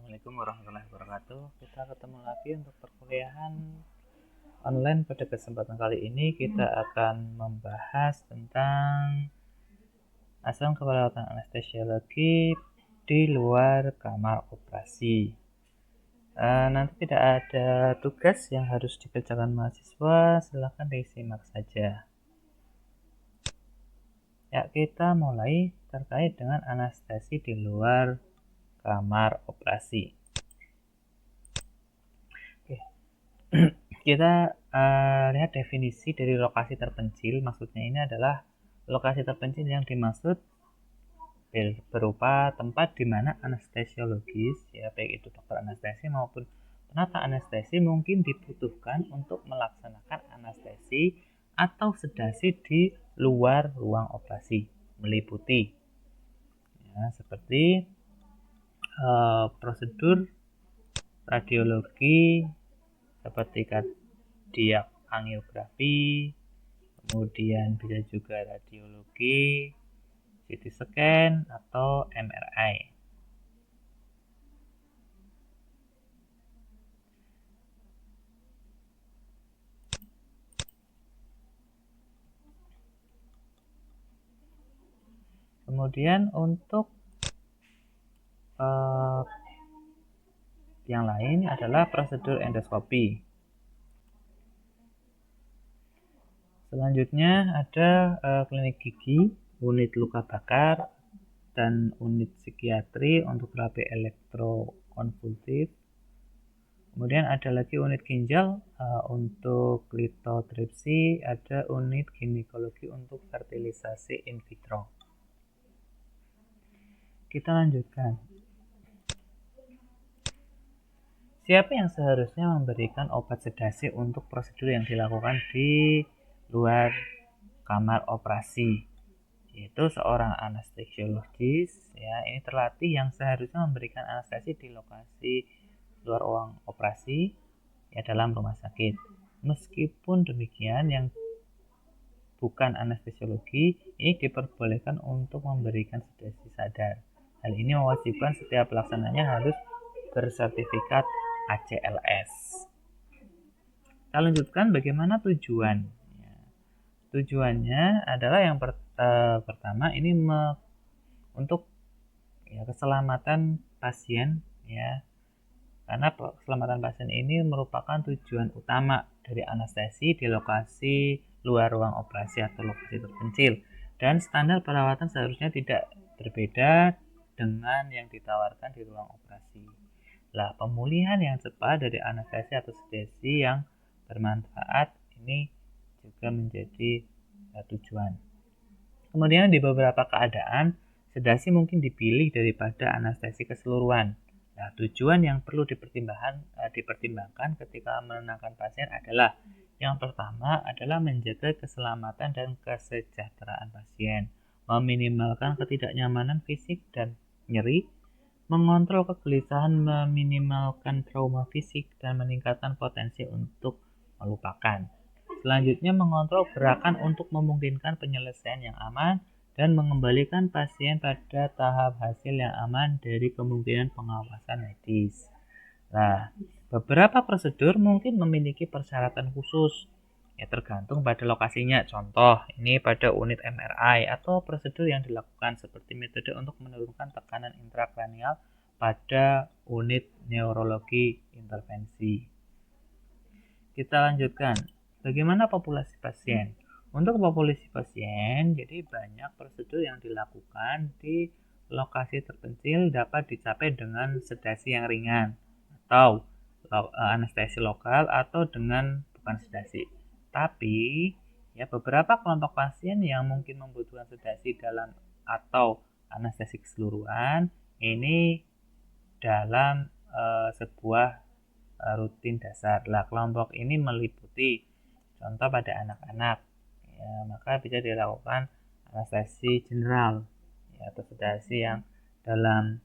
Assalamualaikum warahmatullahi wabarakatuh. Kita ketemu lagi untuk perkuliahan online. Pada kesempatan kali ini kita akan membahas tentang asam keperawatan anestesiologi di luar kamar operasi. Nanti tidak ada tugas yang harus dikerjakan mahasiswa, silahkan disimak saja. Ya, kita mulai terkait dengan anestesi di luar kamar operasi. Kita lihat definisi dari lokasi terpencil. Maksudnya ini adalah lokasi terpencil yang dimaksud berupa tempat di mana anestesiologis, ya baik itu dokter anestesi maupun penata anestesi mungkin dibutuhkan untuk melaksanakan anestesi atau sedasi di luar ruang operasi, meliputi ya, seperti prosedur radiologi seperti kardiak angiografi, kemudian bisa juga radiologi, CT scan atau MRI. Kemudian untuk yang lain adalah prosedur endoskopi. Selanjutnya ada klinik gigi, unit luka bakar, dan unit psikiatri untuk terapi elektrokonvulsif. Kemudian ada lagi unit ginjal untuk litotripsi, ada unit ginekologi untuk fertilisasi in vitro. Kita lanjutkan. Siapa yang seharusnya memberikan obat sedasi untuk prosedur yang dilakukan di luar kamar operasi? Yaitu seorang anestesiologis, ya, ini terlatih yang seharusnya memberikan anestesi di lokasi luar ruang operasi, ya, dalam rumah sakit. Meskipun demikian, yang bukan anestesiologi ini diperbolehkan untuk memberikan sedasi sadar. Hal ini mewajibkan setiap pelaksananya harus bersertifikat ACLS. Kita lanjutkan bagaimana tujuan. Tujuannya adalah yang pertama ini untuk keselamatan pasien, ya, karena keselamatan pasien ini merupakan tujuan utama dari anestesi di lokasi luar ruang operasi atau lokasi terpencil, dan standar perawatan seharusnya tidak berbeda dengan yang ditawarkan di ruang operasi. Lah, pemulihan yang cepat dari anestesi atau sedasi yang bermanfaat ini juga menjadi tujuan. Kemudian di beberapa keadaan sedasi mungkin dipilih daripada anestesi keseluruhan. Nah, tujuan yang perlu dipertimbangkan ketika menenangkan pasien adalah yang pertama adalah menjaga keselamatan dan kesejahteraan pasien, meminimalkan ketidaknyamanan fisik dan nyeri, mengontrol kegelisahan, meminimalkan trauma fisik, dan meningkatkan potensi untuk melupakan. Selanjutnya, mengontrol gerakan untuk memungkinkan penyelesaian yang aman dan mengembalikan pasien pada tahap hasil yang aman dari kemungkinan pengawasan medis. Nah, beberapa prosedur mungkin memiliki persyaratan khusus, ya tergantung pada lokasinya. Contoh, ini pada unit MRI atau prosedur yang dilakukan seperti metode untuk menurunkan tekanan intrakranial pada unit neurologi intervensi. Kita lanjutkan. Bagaimana populasi pasien? Untuk populasi pasien, jadi banyak prosedur yang dilakukan di lokasi terpencil dapat dicapai dengan sedasi yang ringan atau anestesi lokal atau dengan bukan sedasi. Tapi ya beberapa kelompok pasien yang mungkin membutuhkan sedasi dalam atau anestesi keseluruhan ini dalam sebuah rutin dasar. Lah, kelompok ini meliputi contoh pada anak-anak, ya, maka bisa dilakukan anestesi general, ya, atau sedasi yang dalam.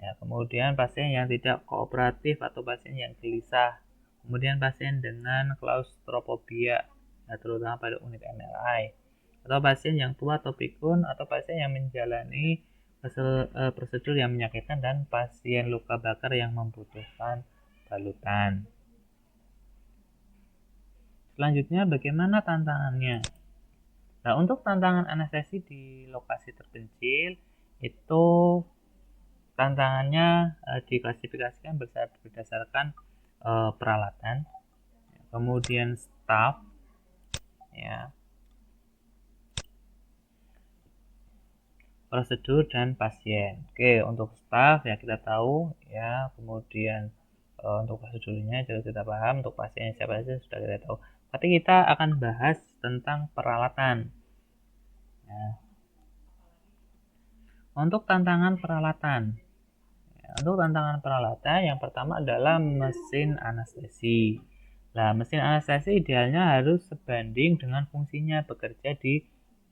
Ya, kemudian pasien yang tidak kooperatif atau pasien yang gelisah, kemudian pasien dengan klaustrofobia, ya, terutama pada unit MRI, atau pasien yang tua atau pikun, atau pasien yang menjalani prosedur yang menyakitkan dan pasien luka bakar yang membutuhkan balutan. Selanjutnya, bagaimana tantangannya? Nah, untuk tantangan anestesi di lokasi terpencil itu tantangannya diklasifikasikan berdasarkan peralatan, kemudian staff, ya, prosedur dan pasien. Oke, untuk staff ya kita tahu ya, kemudian untuk prosedurnya juga kita paham, untuk pasien siapa saja sudah kita tahu. Tapi kita akan bahas tentang peralatan. Ya. Untuk tantangan peralatan. Ya, untuk tantangan peralatan yang pertama adalah mesin anestesi. Nah, mesin anestesi idealnya harus sebanding dengan fungsinya bekerja di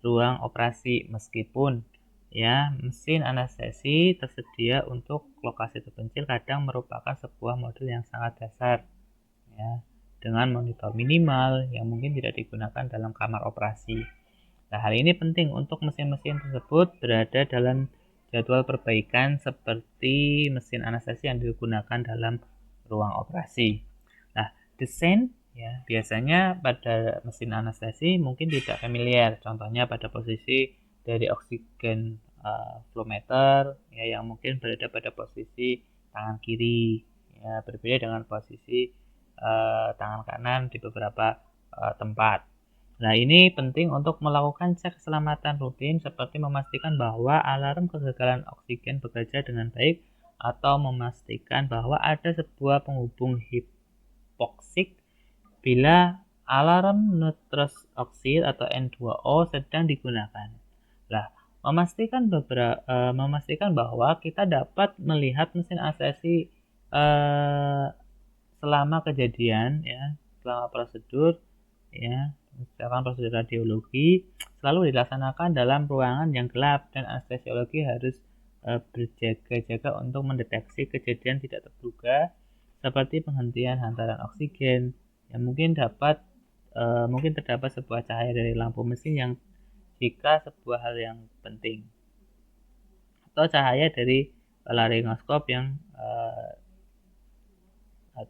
ruang operasi, meskipun ya mesin anestesi tersedia untuk lokasi terpencil kadang merupakan sebuah model yang sangat dasar, ya, dengan monitor minimal yang mungkin tidak digunakan dalam kamar operasi. Nah, hal ini penting untuk mesin-mesin tersebut berada dalam jadwal perbaikan seperti mesin anestesi yang digunakan dalam ruang operasi. Nah, desain ya biasanya pada mesin anestesi mungkin tidak familiar. Contohnya pada posisi dari oksigen flow meter ya, yang mungkin berada pada posisi tangan kiri ya, berbeda dengan posisi tangan kanan di beberapa tempat. Nah, ini penting untuk melakukan cek keselamatan rutin seperti memastikan bahwa alarm kegagalan oksigen bekerja dengan baik atau memastikan bahwa ada sebuah penghubung hipoksik bila alarm nitrous oxide atau N2O sedang digunakan. Nah, memastikan bahwa kita dapat melihat mesin anestesi selama kejadian ya, selama prosedur ya, misalkan prosedur radiologi selalu dilaksanakan dalam ruangan yang gelap dan anestesiologi harus berjaga-jaga untuk mendeteksi kejadian tidak terduga seperti penghentian hantaran oksigen yang mungkin terdapat sebuah cahaya dari lampu mesin yang jika sebuah hal yang penting, atau cahaya dari laryngoskop yang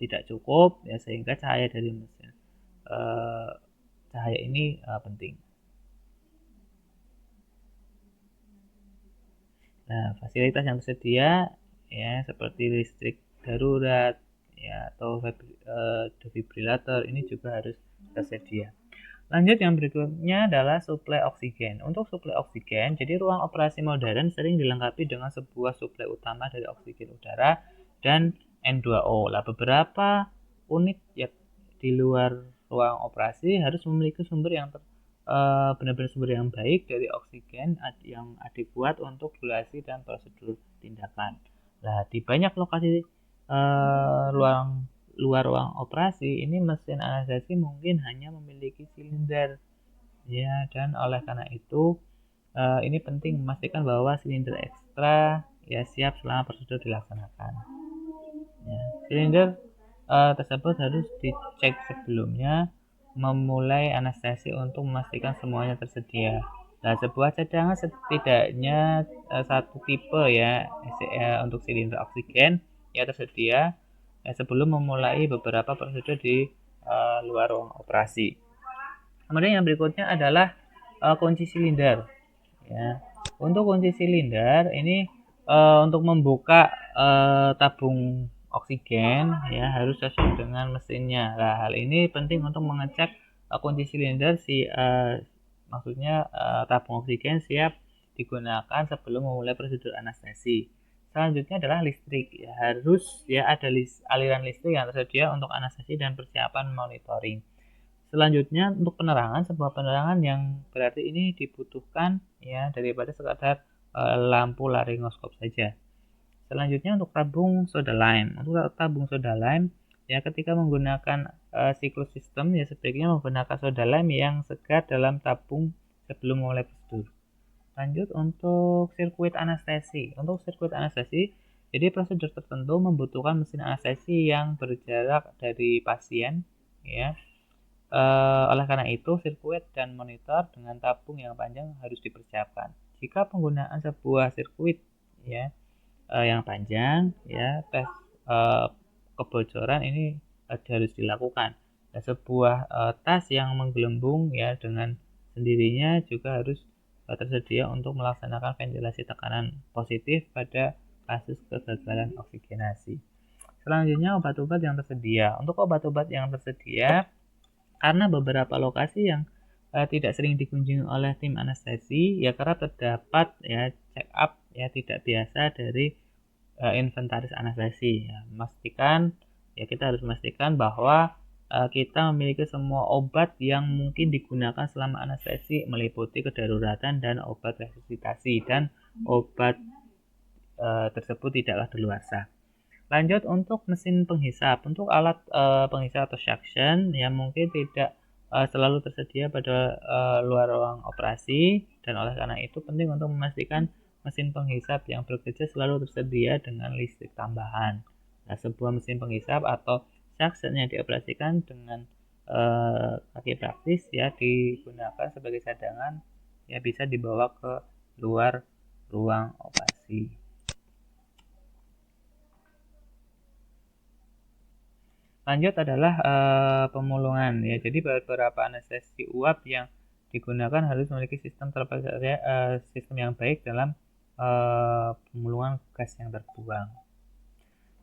tidak cukup ya, sehingga cahaya dari mesin cahaya ini penting. Nah, fasilitas yang tersedia ya seperti listrik darurat ya atau defibrilator ini juga harus tersedia. Lanjut, yang berikutnya adalah suplai oksigen. Untuk suplai oksigen, jadi ruang operasi modern sering dilengkapi dengan sebuah suplai utama dari oksigen udara dan N2O. Lah, beberapa unit ya di luar ruang operasi harus memiliki sumber yang benar-benar sumber yang baik dari oksigen yang adekuat untuk durasi dan prosedur tindakan. Nah, di banyak lokasi luar ruang operasi ini mesin anestesi mungkin hanya memiliki silinder ya, dan oleh karena itu ini penting memastikan bahwa silinder ekstra ya siap selama prosedur dilaksanakan. Ya, silinder tersebut harus dicek sebelumnya memulai anestesi untuk memastikan semuanya tersedia. Nah, sebuah cadangan setidaknya satu tipe ya untuk silinder oksigen ya tersedia sebelum memulai beberapa prosedur di luar ruang operasi. Kemudian yang berikutnya adalah kunci silinder. Ya, untuk kunci silinder ini untuk membuka tabung oksigen ya harus sesuai dengan mesinnya. Nah, hal ini penting untuk mengecek kunci silinder maksudnya tabung oksigen siap digunakan sebelum memulai prosedur anestesi. Selanjutnya adalah listrik. Ya, harus ya ada aliran listrik yang tersedia untuk anestesi dan persiapan monitoring. Selanjutnya untuk penerangan, sebuah penerangan yang berarti ini dibutuhkan ya daripada sekadar lampu laryngoskop saja. Selanjutnya untuk tabung soda lime. Untuk tabung soda lime ya ketika menggunakan siklus sistem ya sebaiknya menggunakan soda lime yang segar dalam tabung sebelum mulai prosedur. Lanjut untuk sirkuit anestesi. Untuk sirkuit anestesi, jadi prosedur tertentu membutuhkan mesin anestesi yang berjarak dari pasien ya. Oleh karena itu, sirkuit dan monitor dengan tabung yang panjang harus dipersiapkan. Jika penggunaan sebuah sirkuit ya yang panjang, ya tes kebocoran ini harus dilakukan. Nah, sebuah tas yang menggelembung ya dengan sendirinya juga harus tersedia untuk melaksanakan ventilasi tekanan positif pada kasus kegagalan oksigenasi. Selanjutnya obat-obat yang tersedia. Untuk obat-obat yang tersedia, karena beberapa lokasi yang tidak sering dikunjungi oleh tim anestesi, ya karena terdapat ya check up ya tidak biasa dari inventaris anestesi. Ya, kita harus memastikan bahwa kita memiliki semua obat yang mungkin digunakan selama anestesi, meliputi kedaruratan dan obat resusitasi, dan obat tersebut tidaklah daluarsa. Lanjut untuk mesin penghisap. Untuk alat penghisap atau suction yang mungkin tidak selalu tersedia pada luar ruang operasi, dan oleh karena itu penting untuk memastikan mesin penghisap yang bekerja selalu tersedia dengan listrik tambahan. Nah, sebuah mesin penghisap atau suction yang dioperasikan dengan kaki praktis ya digunakan sebagai cadangan, ya bisa dibawa ke luar ruang operasi. Lanjut adalah pemulungan ya. Jadi beberapa anestesi uap yang digunakan harus memiliki sistem yang baik dalam pemulungan gas yang terbuang.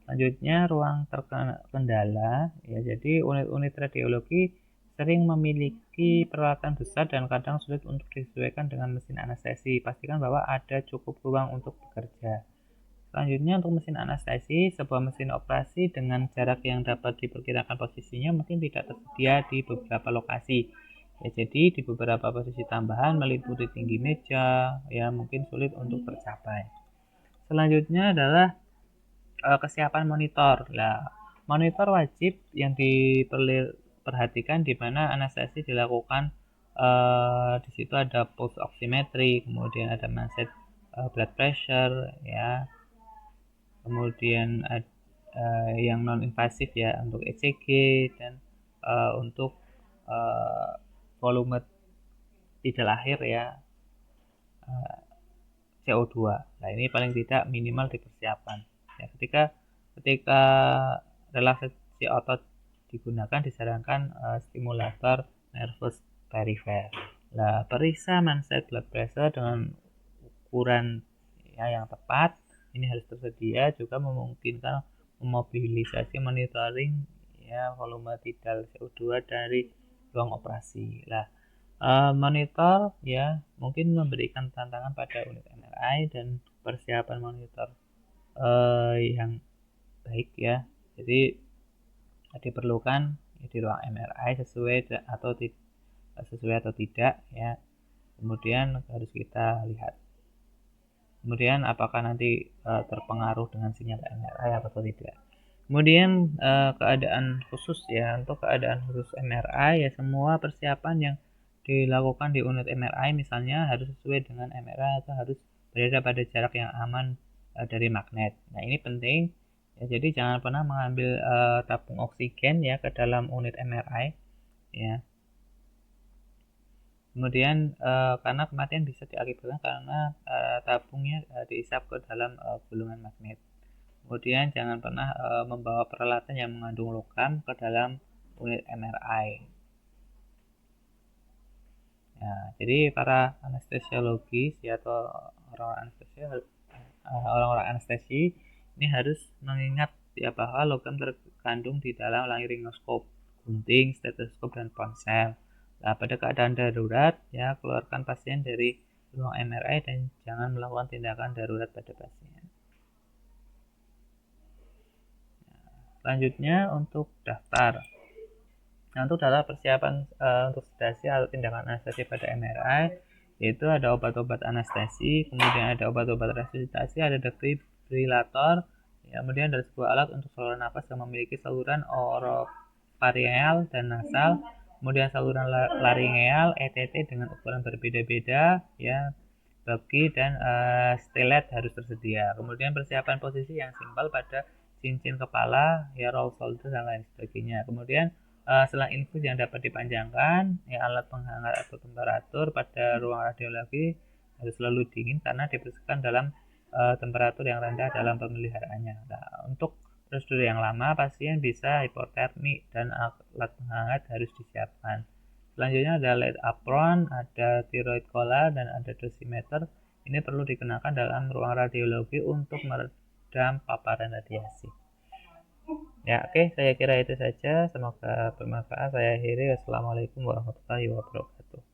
Selanjutnya ruang terkendala ya. Jadi unit-unit radiologi sering memiliki peralatan besar dan kadang sulit untuk disesuaikan dengan mesin anestesi. Pastikan bahwa ada cukup ruang untuk bekerja. Selanjutnya untuk mesin anestesi, sebuah mesin operasi dengan jarak yang dapat diperkirakan posisinya mungkin tidak tersedia di beberapa lokasi. Ya, jadi di beberapa posisi tambahan meliputi tinggi meja, ya mungkin sulit untuk tercapai. Selanjutnya adalah kesiapan monitor. Nah, monitor wajib yang diperhatikan di mana anestesi dilakukan. Di situ ada pulse oximetry, kemudian ada manset blood pressure, ya, kemudian yang non invasif ya untuk ECG, dan untuk volume tidak lahir ya CO2. Nah, ini paling tidak minimal dipersiapkan ya. Ketika relaksasi otot digunakan, disarankan stimulator nervus perifer. Nah, periksa manset blood pressure dengan ukuran ya yang tepat ini harus tersedia, juga memungkinkan memobilisasi monitoring ya volume tidal CO2 dari ruang operasi. Nah, monitor ya mungkin memberikan tantangan pada unit MRI, dan persiapan monitor yang baik ya. Jadi diperlukan di ruang MRI sesuai atau tidak ya. Kemudian harus kita lihat. Kemudian apakah nanti terpengaruh dengan sinyal MRI atau tidak. Kemudian keadaan khusus ya. Untuk keadaan khusus MRI ya, semua persiapan yang dilakukan di unit MRI misalnya harus sesuai dengan MRI atau harus berada pada jarak yang aman dari magnet. Nah, ini penting ya. Jadi jangan pernah mengambil tabung oksigen ya ke dalam unit MRI ya. Kemudian karena kematian bisa diakibatkan karena tabungnya diisap ke dalam gulungan magnet. Kemudian jangan pernah membawa peralatan yang mengandung logam ke dalam unit MRI. Nah, jadi para anestesiologis ya, atau orang-orang anestesi ini harus mengingat ya bahwa logam terkandung di dalam laryngoscope, gunting, stetoskop, dan ponsel. Nah, pada keadaan darurat ya keluarkan pasien dari ruang MRI dan jangan melakukan tindakan darurat pada pasien. Selanjutnya untuk daftar. Nah, untuk daftar persiapan untuk sedasi atau tindakan anestesi pada MRI, yaitu ada obat-obat anestesi, kemudian ada obat-obat resusitasi, ada defibrilator, ya, kemudian ada sebuah alat untuk saluran nafas yang memiliki saluran orofaringeal dan nasal, kemudian saluran laringeal ETT dengan ukuran berbeda-beda ya, bagi dan stilet harus tersedia. Kemudian persiapan posisi yang simpel pada cincin kepala ya, roll shoulder, dan lain sebagainya. Kemudian selang infus yang dapat dipanjangkan ya, alat penghangat atau temperatur pada ruang radiologi harus selalu dingin karena diperlukan dalam temperatur yang rendah dalam pemeliharaannya. Nah, untuk prosedur yang lama, pasien bisa hipotermi dan alat penghangat harus disiapkan. Selanjutnya ada light apron, ada thyroid collar, dan ada dosimeter. Ini perlu dikenakan dalam ruang radiologi untuk meredam paparan radiasi. Ya, oke, saya kira itu saja. Semoga bermanfaat. Saya akhiri. Wassalamualaikum warahmatullahi wabarakatuh.